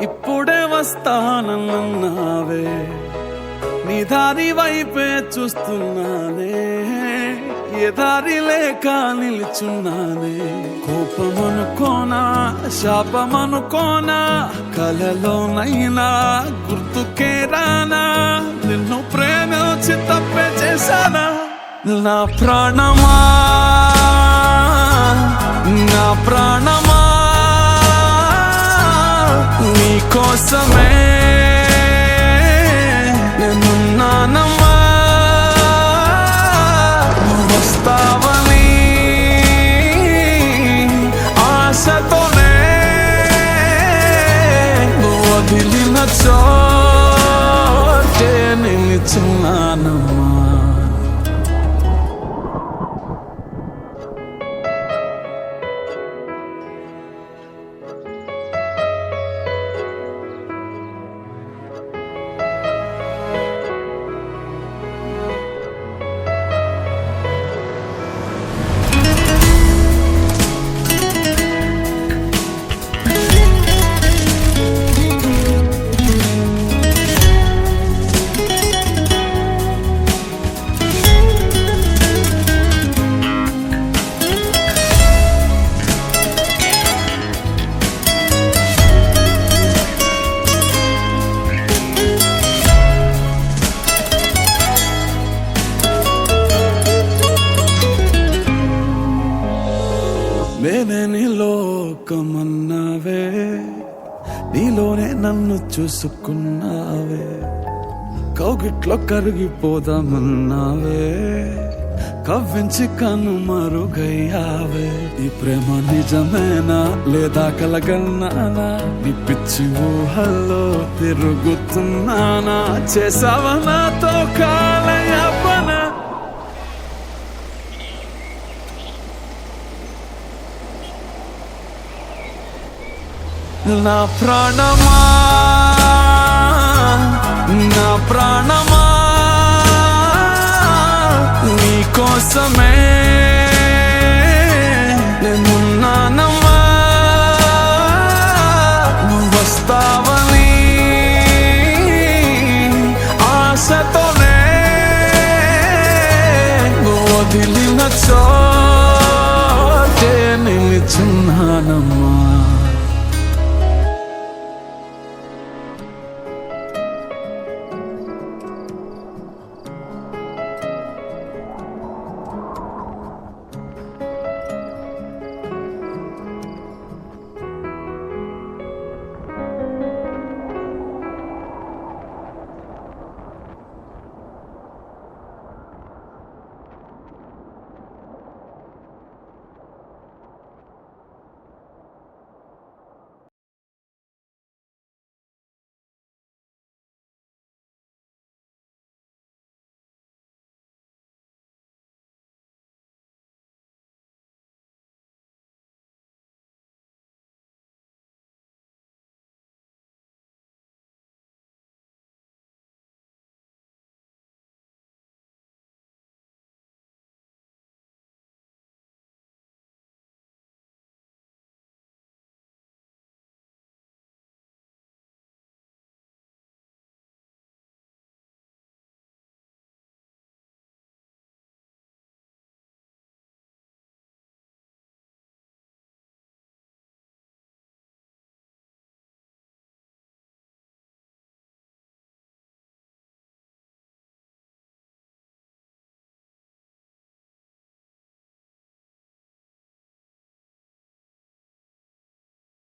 ఇప్పుడే వస్తానన్నావే, నీ దారి వైపే చూస్తున్నానే, ఏ దారి లేక నిల్చున్నానే. కోపమనుకోనా శాపమనుకోనా, కలలోనైనా గుర్తుకే రానా, నిన్ను ప్రేమించి తప్పే చేశానా. నా ప్రాణమా నా ప్రాణమా నీ కోసమే నేనున్నానమ్మా. నువ్వు వస్తావని ఆశతోనే నువ్వు వదిలిన చోటే నిలుచున్నానమ్మా. నేనే నీ లోకమన్నావే, నీలోనే నన్ను చూసుకున్నావే. కౌగిట్లో కరిగిపోదామన్నావే, కవ్వించి కనుమరుగయ్యావే. నీ ప్రేమ నిజమేనా లేదా కలగన్నానా, నీ పిచ్చి ఊహల్లో తిరుగుతున్నానా, చేసావా నాతో కాలయాపన. నా ప్రాణమా నా ప్రాణమా నీ కోసమే నేనున్నానమ్మా. నువ్వు వస్తావని ఆశతోనే నువ్వు వదిలిన చోటే నిలుచున్నానమ్మా.